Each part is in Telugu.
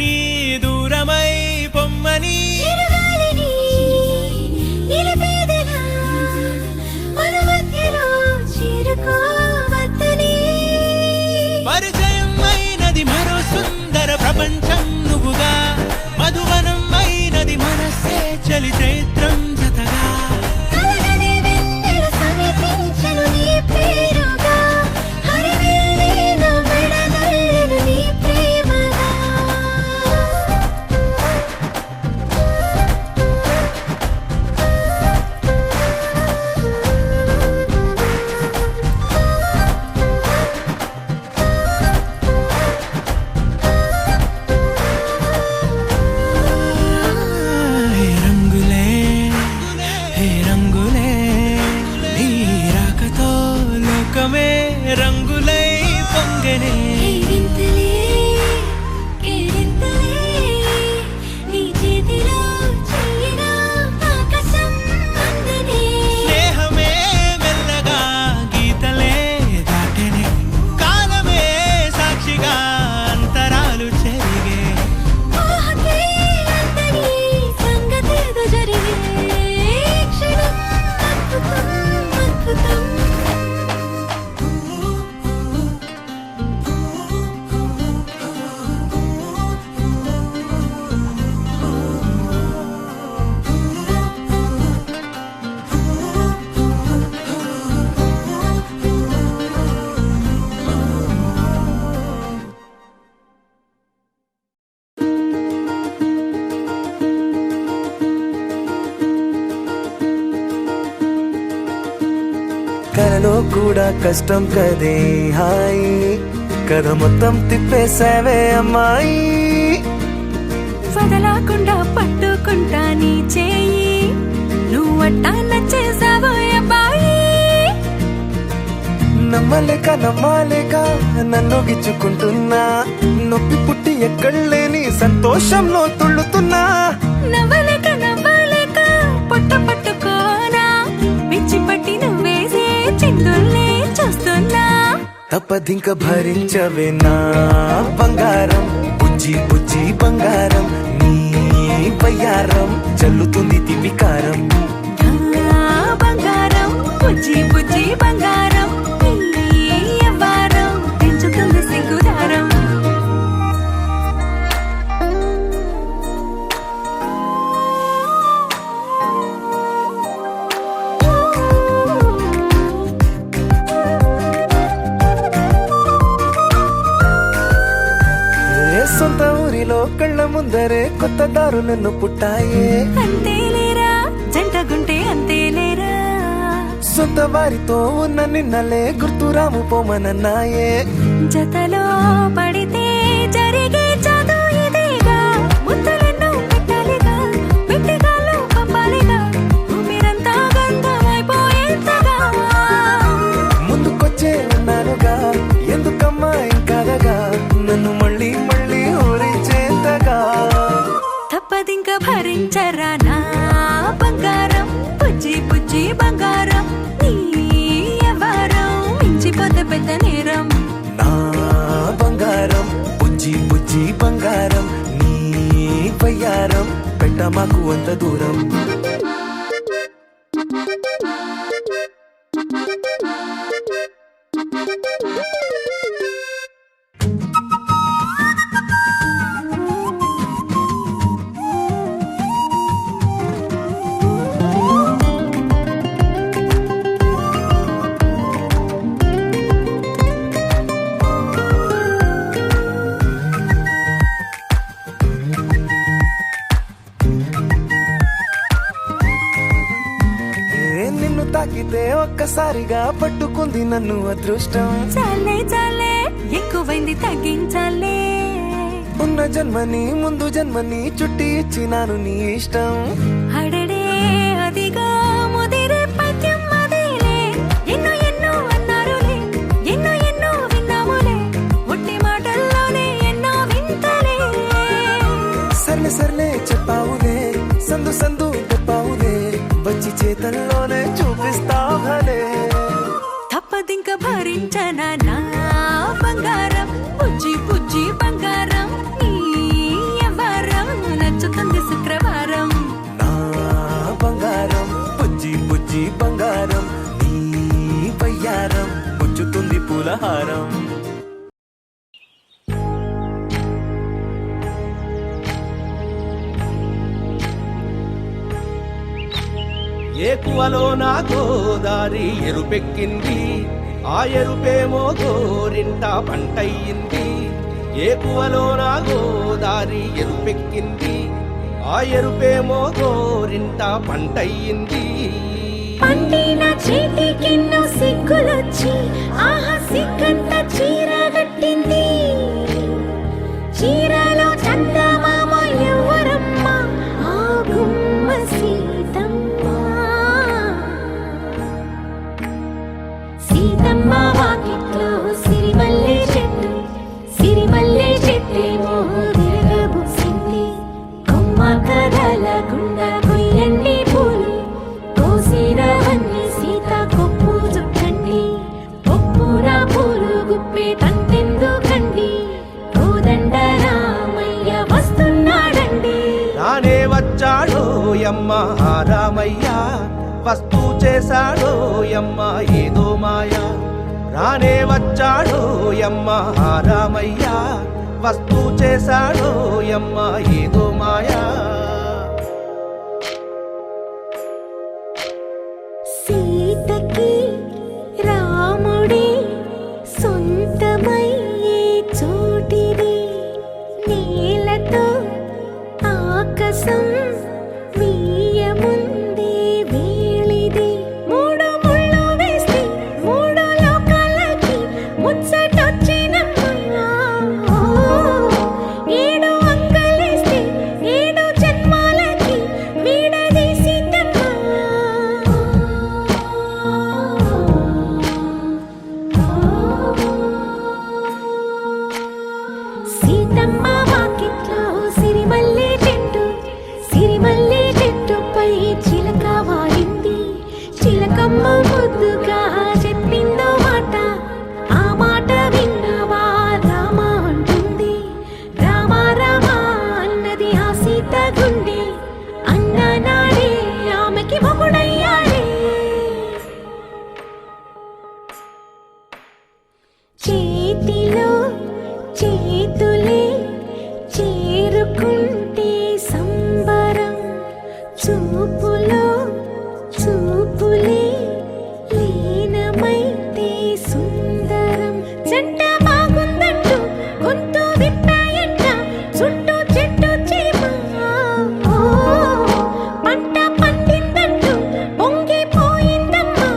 నీ దూరమై పొమ్మని పరిచయం అయినది మరో సుందర ప్రపంచం నువ్వుగా మధువనం అయినది మనసే చలి చైత్రం జతగా రంగులై పొంగనే స్నేహమే మెల్లగా గీతలే దాటనే కాలమే సాక్షిగా అంతరాలు చెరిగే కలలో కూడా కష్టం కదే హాయి కథ మొత్తం తిప్పేసావే అమ్మాయి వదలకుండా పట్టుకుంటా నీ చేయి నువ్వట్టా నచ్చేసావో అబ్బాయి నమ్మలేక నన్ను గిచ్చుకుంటున్నా నొప్పి పుట్టి ఎక్కడలేని సంతోషంలో తుళ్ళుతున్నా నవ్వలేక పొట్ట పట్టుకోనా పిచ్చి పట్టి నువ్వేసే చిందుల్ని చూస్తున్నా తప్పదింక భరించవే నా బంగారం బుజ్జి బుజ్జి బంగారం నీ బయ్యారం చల్లుతుంది తిపికారం బంగారం బుజ్జి బుజ్జి బంగారం ఎవ్వారం పెంచుతుంది సిగ్గుదారం సొంత ఊరిలో కళ్ళ ముందరే కొత్త దారులను పుట్టాయే అంతేలేరా జంటగుంటే అంతేలేరా సొంత వారితో ఉన్న నిన్నలే గుర్తురాము పోమనన్నాయే జతలో పడితే జరిగే చదువు ఇదేగా ముద్దలెన్నో పెట్టాలిగా పెట్టిగాల్లో పంపాలిగా మీరంతా గంధమైపోయేంతగా ముందుకొచ్చే ఉన్నానుగా ఎందుకమ్మా ఇంకాదగా నన్ను మళ్ళీ ఊరించేంతగా తప్పదింక భరించరా నా బంగారం బుజ్జి బుజ్జి బంగారం నీ ఎవరం మించిపోతే పెద్ద నేరం నా బంగారం బుజ్జి బుజ్జి బంగారం నీ బయ్యారం పెట్ట మాకు అంత దూరం తాకితే ఒక్కసారిగా పట్టుకుంది నన్ను అదృష్టం చాలే ఎక్కువైంది తగ్గించాలే ఉన్న జన్మని ముందు జన్మని చుట్టి ఇచ్చినాను నీ ఇష్టం అడడే అదిగా ముదిరే పద్యం అదేలే ఎన్నో అన్నారులే ఎన్నో విన్నాములే ఒట్టి మాటల్లోనే ఎన్నో వింతలే సర్లే చెప్పావులే సందు చెప్పావులే వచ్చి చేతల్లోనే చూపిస్తావులే తప్పదింక భరించనా నా బంగారం బుజ్జి బుజ్జి బంగారం నీ హారం. ఏకువలో నా గోదారి ఎరుపెక్కింది, ఆ ఎరుపేమో గోరింట పంటయ్యింది. ఏకువలో నా గోదారి ఎరుపెక్కింది, ఆ ఎరుపేమో గోరింట పంటయ్యింది. పండిన చేతికెన్నో సిగ్గులొచ్చి ఆహా సిగ్గంత చీర కట్టింది. చీరలో చందమామ ఎవరమ్మ, ఆ గుమ్మ సీతమ్మ. సీతమ్మ వాకిట్లో సిరిమల్లె చెట్టు, సిరిమల్లె చెట్టేమో విరగబూసింది. కొమ్మ కదలకుండా కొయ్యండి పూలు, కోసిరవన్నీ సీత కొప్పు చుట్టండి. ఒప్పున పూలు గుప్పే తంతెందుకండి, కోదండ రామయ్య వస్తున్నాడండి. రానే వచ్చాడో యమ్మ ఆ రామయ్య, వస్తూ చేశాడో యమ్మ ఏదో మాయా. రానే వచ్చాడో యమ్మ ఆ రామయ్య, వస్తూ చేశాడో యమ్మ ఏదో మాయా. సీతకి రాముడే సొంతమయ్యే చోటిది, నేలతో ఆకాశం వీయముందే వేళిది. మూడు ముళ్ళు వేస్తే మూడు లోకాలకి ముచ్చటొచ్చినమ్మా. ఏడు అంగలేస్తే ఏడు జన్మాలకి వీడదీసిద్దమ్మా. సీతమ్మ వాకిట్లో సిరిమల్లె చెట్టు, సిరిమల్లె చెట్టుపై చిలక వాలింది. చిలకమ్మ ముద్దుగా చెప్పిందో మాట, ఆ మాట విన్నవా రామ అంటుంది. రామ రామ అన్నది ఆ సీత గుండె, అన్న నాడే ఆమెకి మొగుడయ్యాడే. చేతిలో చేతులే చేరుకుంటే సంబరం, చూపులో చూపులే లీనమైతే సుందరం. జంట బాగుందంటూ గొంతు విప్పాయంట చుట్టూ చెట్టు చీమ. పంట పండిందంటూ పొంగిపోయిందమ్మా,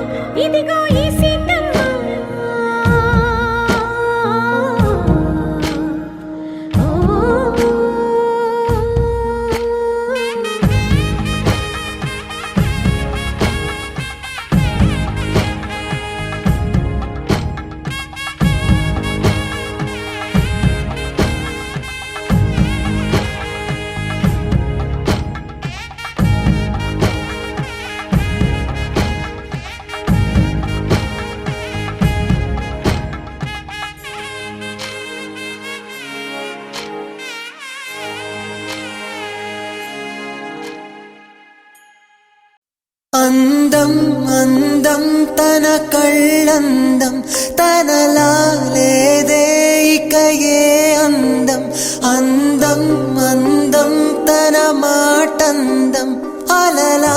ఇదిగో ఈ సీతమ్మ. అందం అందం తన కళ్ళందం, తనలా లేదే ఇక ఏ అందం. అందం అందం తన మాటందం, అలలా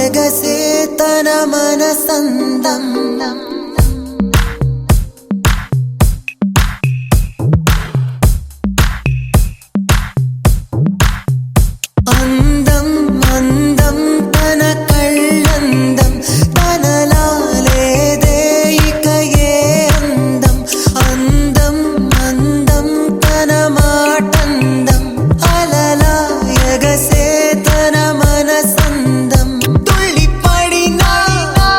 ఎగసే తన మనసందం. అందం అందం తన కళ్ళందం, తనలా లేదే ఇక ఏ అందం. అందం అందం తన మాటందం, అలలా ఎగసే తన మనసందం. తుళ్ళిపడిన ఆ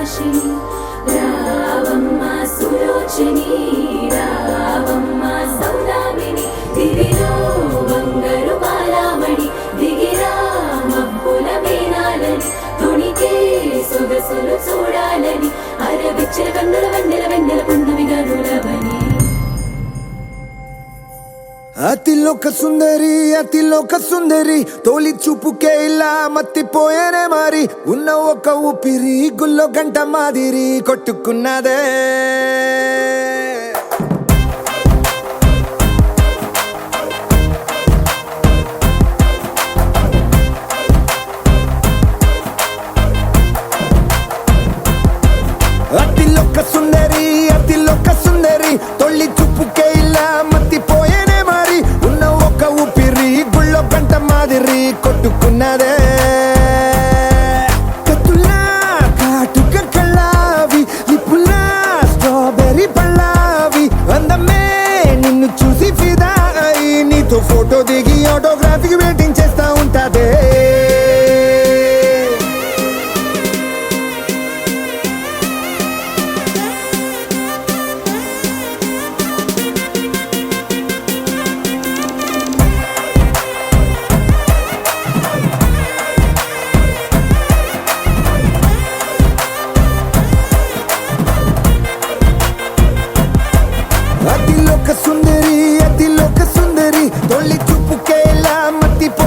భాషిణి రావమ్మ సులోచని రావమ్మ సౌదామిని దివిలో బంగారు బాలామణి దిగిరా మబ్బుల మేనాలని తుణికే సొగసులు చూడాలని అరవిచ్చల కన్నుల వెన్నెల వెన్నెల పున్నమి గనులవని అతిలోక సుందరి తోలి చూపుకే ఇలా మత్తిపోయేనే మారి ఉన్న ఒక ఊపిరి గుల్లో గంట మాదిరి కొట్టుకున్నదే అతిలోక సుందరి తొలి చూపుకే ఇలా మత్తిపోయేనే మారి ఉన్న ఒక ఊపిరి గుళ్ళో గంట మాదిరి కొట్టుకున్నదే కత్తులా కాటుక కళ్ళావి లిప్పులా స్ట్రాబెర్రీ పళ్ళావి అందమే నిన్ను చూసి ఫిదా అయి నీతో ఫోటో దిగి ఆటోగ్రాఫీకి వెయిటింగ్ చేస్తా ఉంటాదే అతిలోక సుందరి తొలి చూపుకే ఇలా మత్తిపో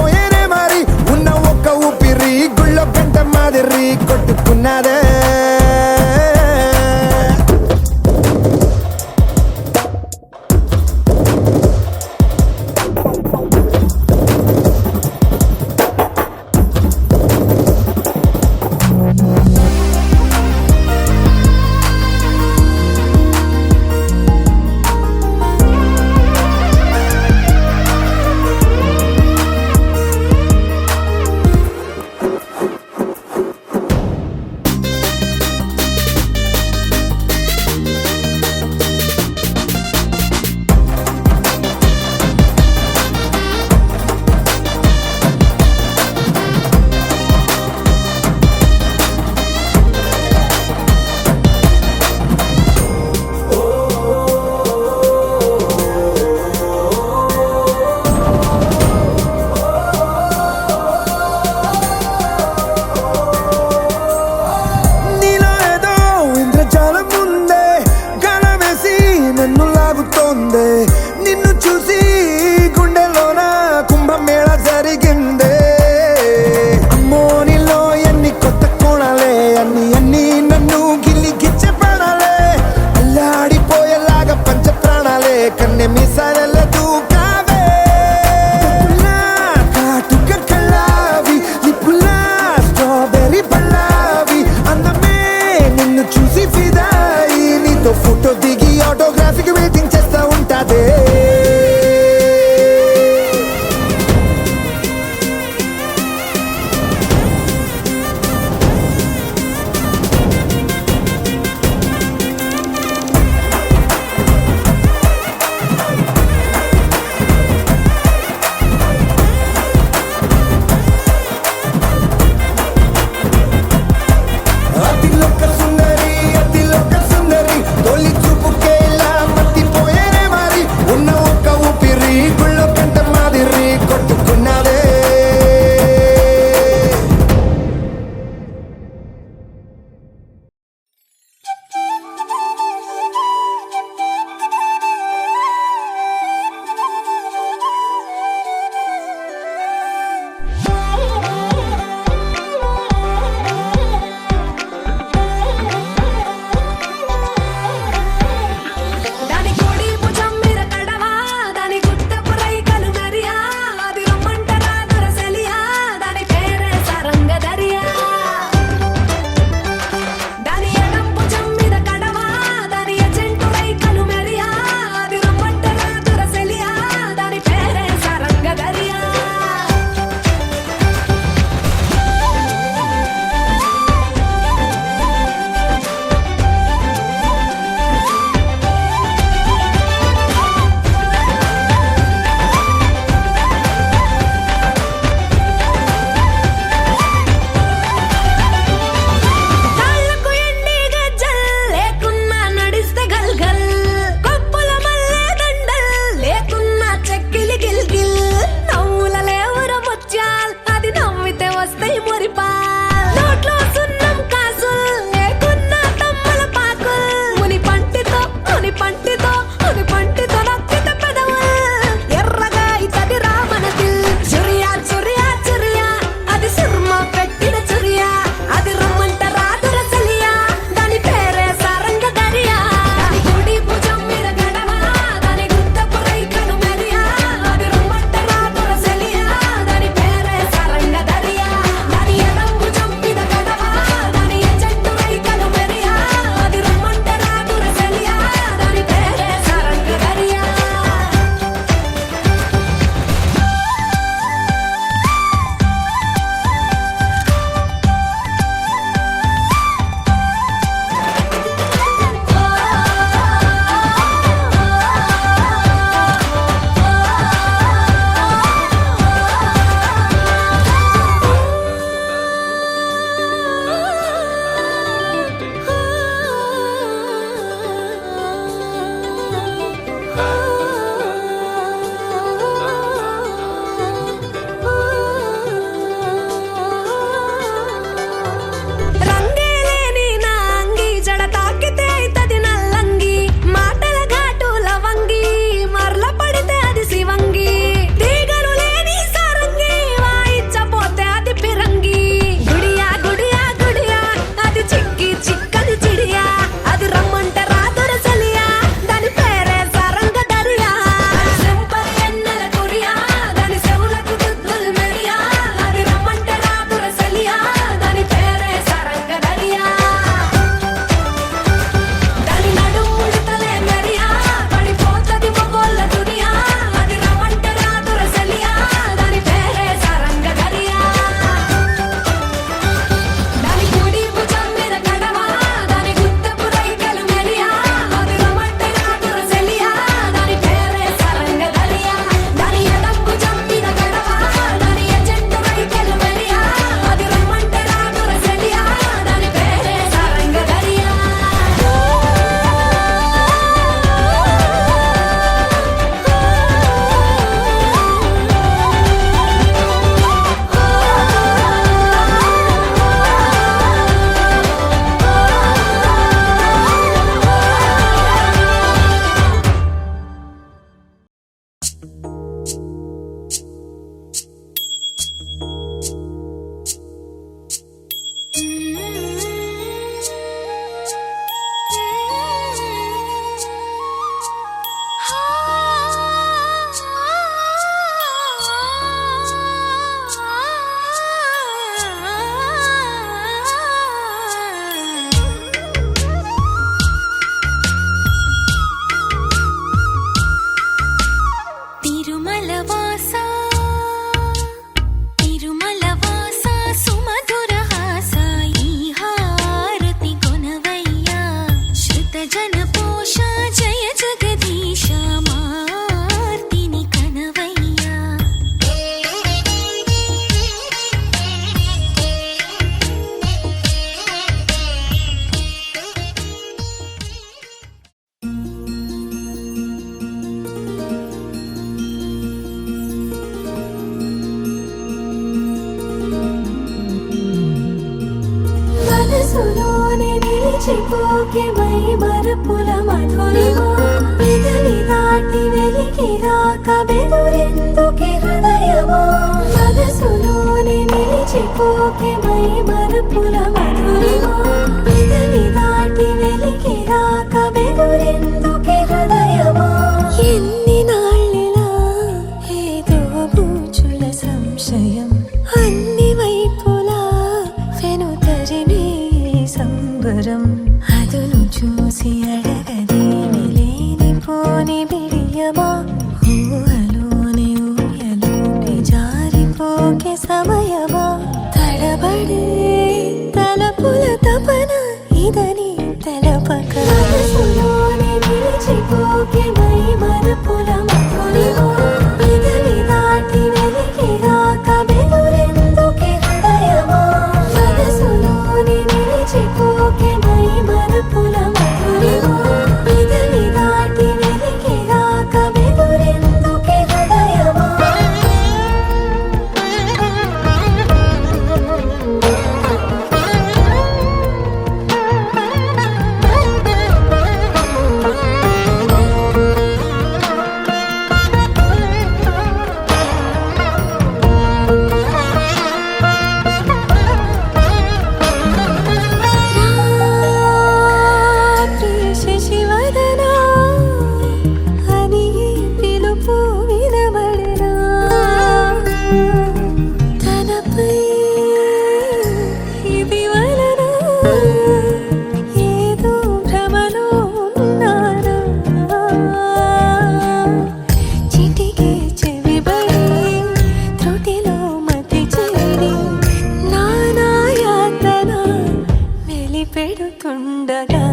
నిలిచిపోకే మై మరపుల మధురిమా పెదవి దాటి వెలికి రాక బెదురెందుకే హృదయమా మనసులోనే నిలిచిపోకే మై మరపుల మధురిమా పెదవి దాటి వెలికి రాక బెదురెందుకే హృదయమా ఎన్ని నాళ్ళిలా ఏదో బూచుల సంశయం అన్ని వైపులా వెనుతరిమే సంబరం అదును చూసి అడగదేమి లేనిపోని బిడియమా ఊహలోని ఊయలోకి జారిపోకే సమయమా తడబడే తలపుల తపన ఇదని తెలపక మనసులోనే నిలిచిపోకే మై మరపుల మధురిమా పెదవి దాటి వెలికి రాక బెదురెందుకే హృదయమా మనసులోనే నిలిచిపోకే మై మరపుల మధురిమా పెదవి దాటి వెలికి రాక బెదురెందుకే హృదయమా శశివదనా అని పిలుపు వినబడనా తనపై ఇది వలన ఏదో భ్రమలో ఉన్నానా చిటికే చెవిబడి త్రుటిలో మతి చేరి నానాయాతన వెలిపెడుతుండగా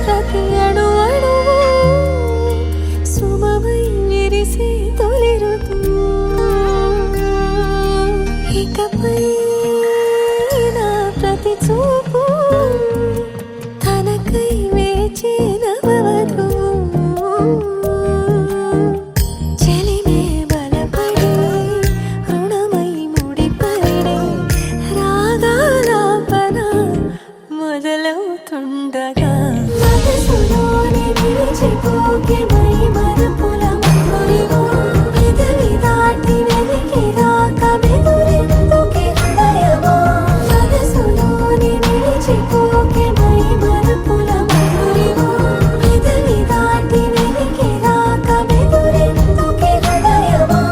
ప్రతి అణు అణువు సుమమై విరిసే తొలి ఋతువు ఇకపై నా ప్రతి చూపు తనకై వేచి నవవధువు చెలిమే బలపడి రుణమై ముడిపడి రాగాలాపన మొదలవుతుండగా మనసులోనే నిలిచిపోకే మై మరపుల మధురిమా పెదవి దాటి వెలికి రాక బెదురెందుకే హృదయమా మనసులోనే నిలిచిపోకే మై మరపుల మధురిమా పెదవి దాటి వెలికి రాక బెదురెందుకే హృదయమా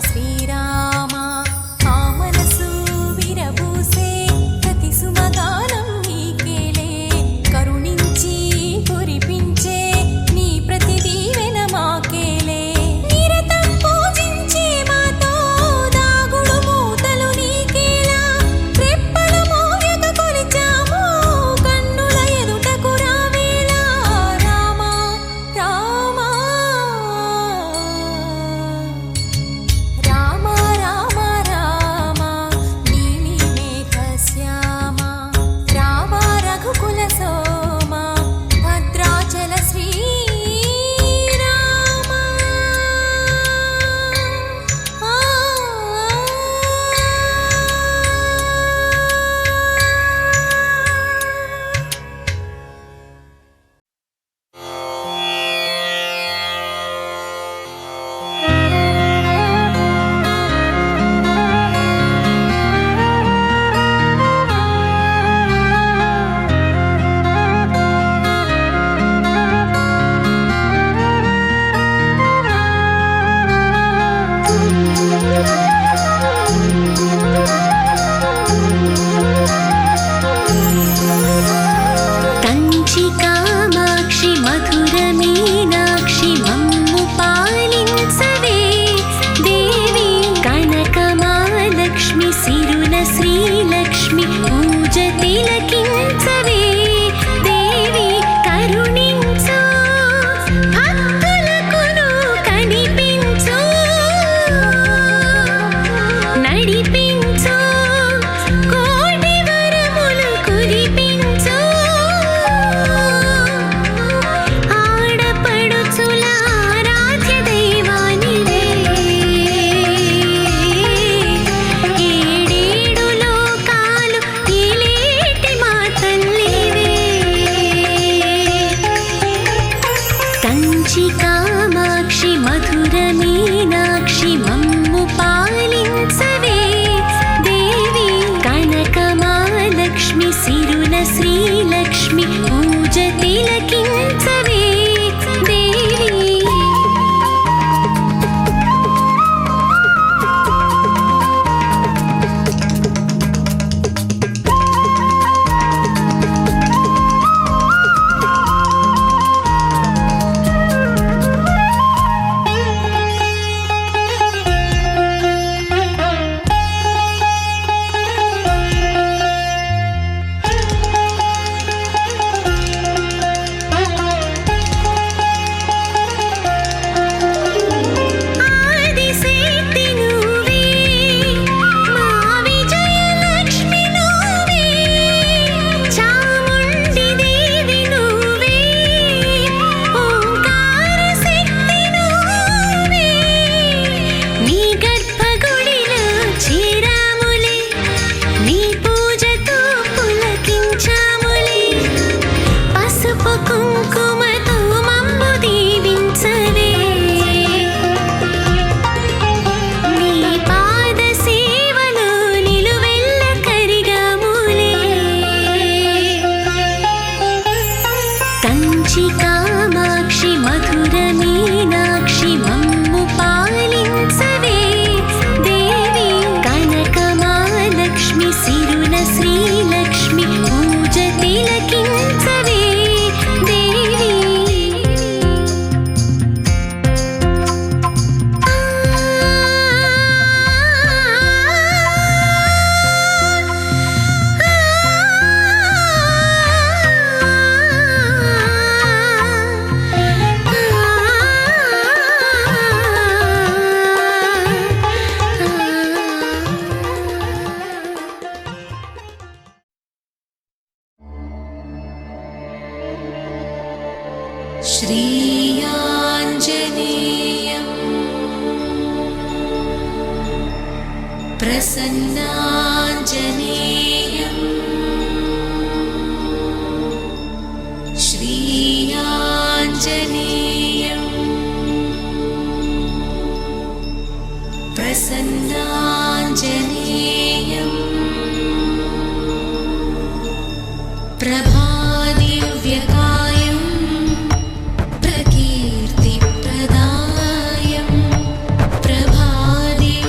శ్రీరామ ఆ మనసు విరబూసే ప్రతి సుమగానం నీకేలే కరుణించి కురిపించే నీ ప్రతి దీవెన మాకేలే నిరతం పూజించే మాతో దాగుడు మూతలు నీకేలా రెప్పల మోయక కొలిచాము కన్నుల ఎదుటకు రావేలా రామ రామ రామ రామ రామ నీలి మేఘ శ్యామ రామ రఘుకుల సోమ భద్రాచల శ్రీరామ కంచి కామాక్షి మధుర మీనాక్షి మమ్ము పాలించవే దేవి కనకమాలక్ష్మి సిరుల శ్రీలక్ష్మి పూజ తిలకించవే దేవి కరుణించు భక్తులకును కనిపించు నడిపించు కోటి వరములు కురిపించు ఆడపడుచుల ఆరాధ్య దైవానివే ఏడేడు లోకాలు ఏలేటి మా తల్లివే కంచి కామాక్షి మధుర మీనాక్షి మమ్ము పాలించవే దేవి కనకమాలక్ష్మి సిరుల శ్రీలక్ష్మి పూజ తిలకించవే దేవి ఆదిశక్తి నువ్వే మా విజయలక్ష్మి నువ్వే చాముండి దేవి నువ్వే ఓంకార శక్తి నువ్వే నీ గర్భగుడిలో చేరాములే నీ పూజతో పులకించాములే పసుపు కుంకుమతో మమ్ము దీవించవే నీ పాద సేవలో నిలువెల్ల కరిగాములే కంచి కామాక్షి మధుర మీనాక్షి మమ్ము పాలించవే దేవి కనకమాలక్ష్మి సిరుల శ్రీలక్ష్మి పూజ తిలకించవే దేవి श्रीयाञ्जनेयं प्रसन्नाञ्जनेयं श्रीयाञ्जनेयं प्रसन्नाञ्जनेयं प्रभादिव्यकायं प्रकीर्तिप्रदायं प्रभादिव्यकायं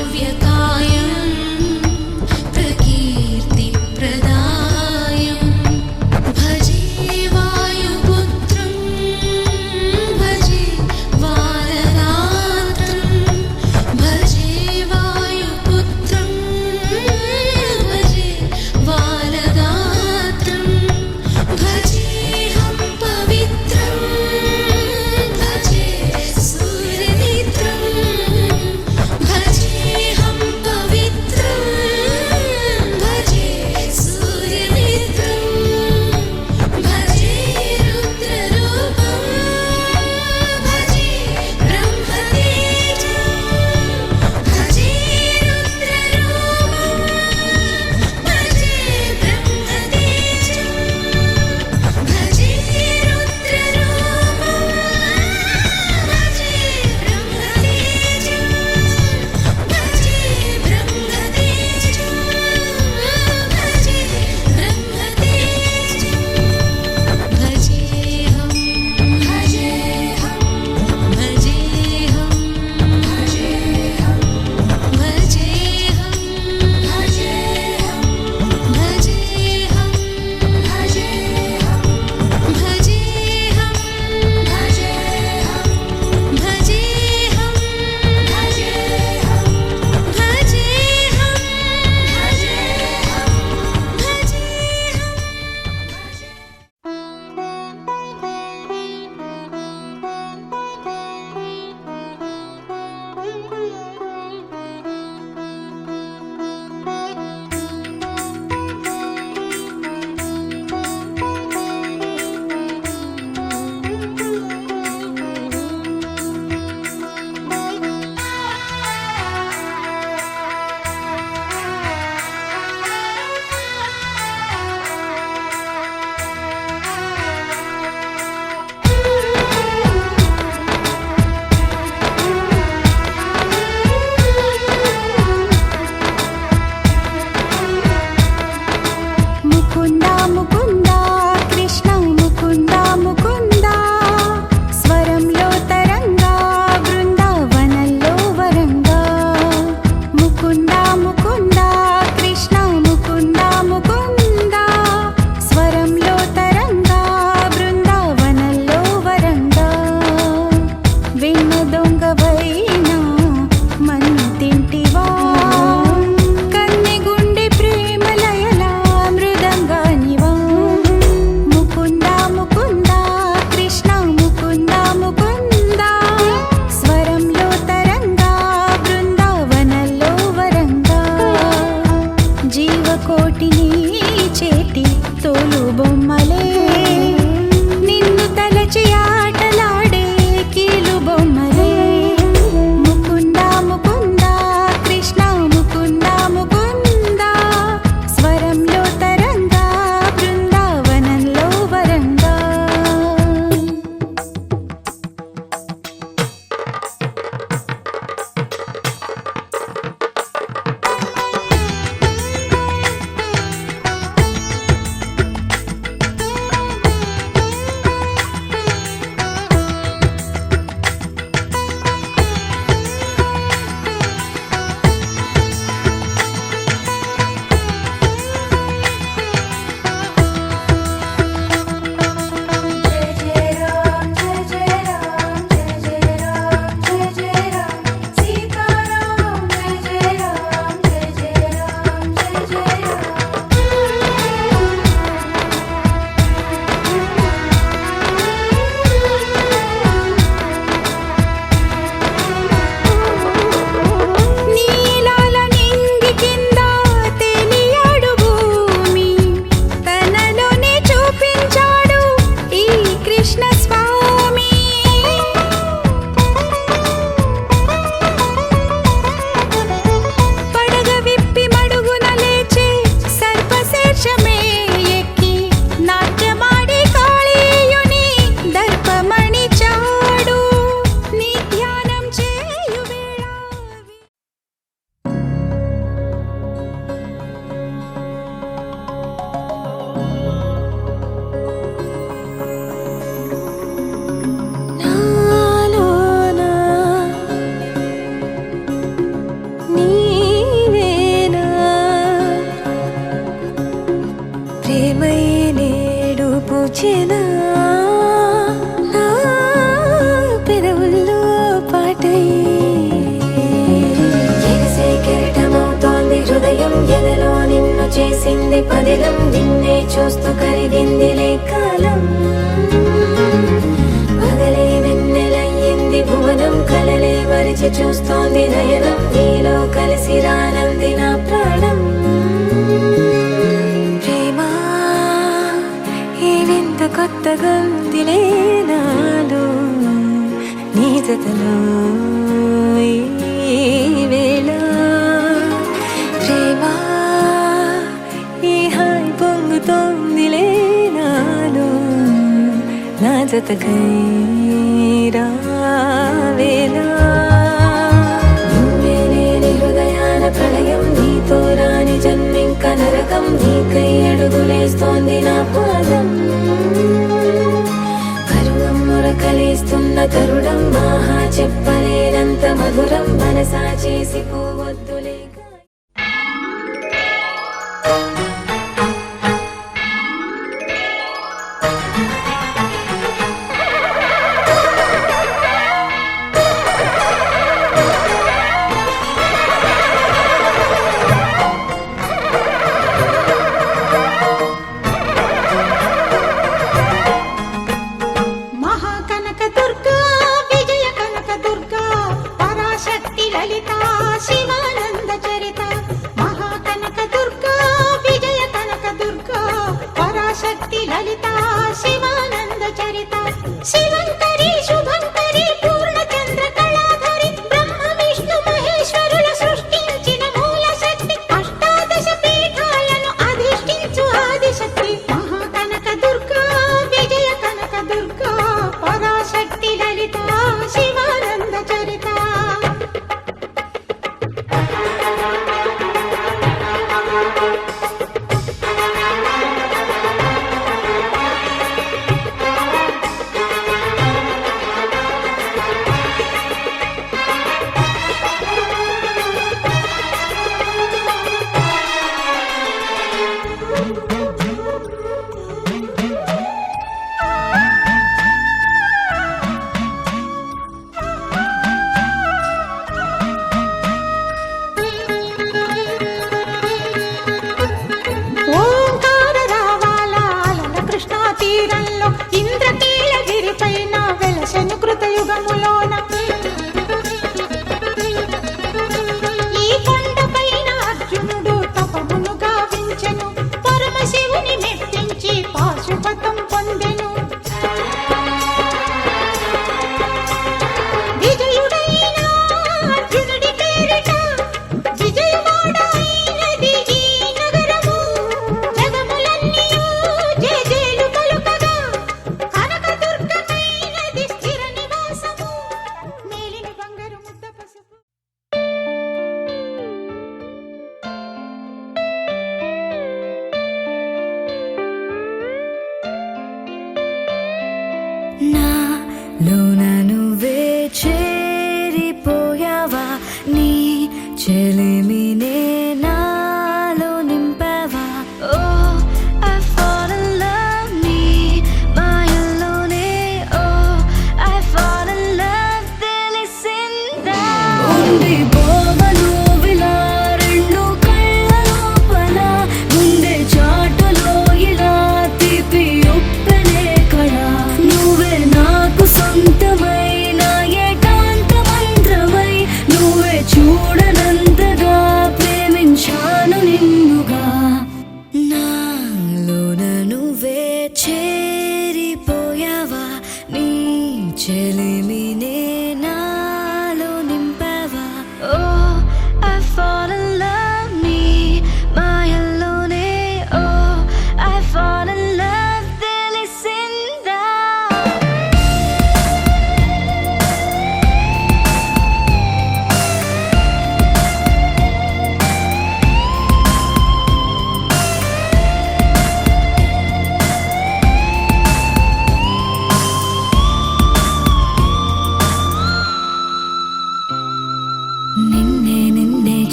పిలిచెనా నా పెదవుల్లో పాటై ఎగసే కెరటమవుతోంది హృదయం ఎదలో నిన్ను చేసింది పదిలం నిన్నే చూస్తూ కరిగిందిలే కాలం పగలే వెన్నెలయ్యింది భువనం కలలే మరిచి చూస్తోంది నయనం నీలో కలిసి రానంది నా ప్రాణం ప్రేమ ఏవింత కొత్తగా ఉందిలే నాలో నీ జతలో ఈ వేళ ప్రేమ ఈ హాయి పొంగుతోందిలే నాలో నా జతకై రావేలా నువ్వే లేని హృదయాల ప్రళయం నీతో రాని జన్మింక నరకం నీకై అడుగులేస్తోంది నా పాదం పరువం మురకలేస్తున్న తరుణం ఆహా చెప్పలేనంత మధురం మనసా చేసిపోవద్దులే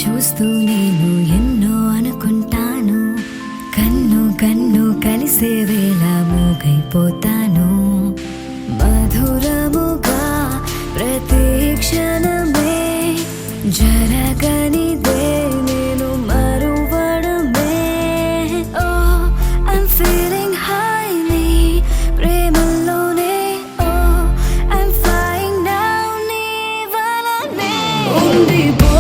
చూస్తూ నేను ఎన్నో అనుకుంటాను కన్ను కన్ను కలిసే వేళ మూగైపోతాను మధురముగా ప్రతి క్షణమే జరగనిదే నేను మరువడమే ఓ I'm feeling highly ప్రేమలోనే oh I'm flying now నీ వలనే ఉండిపో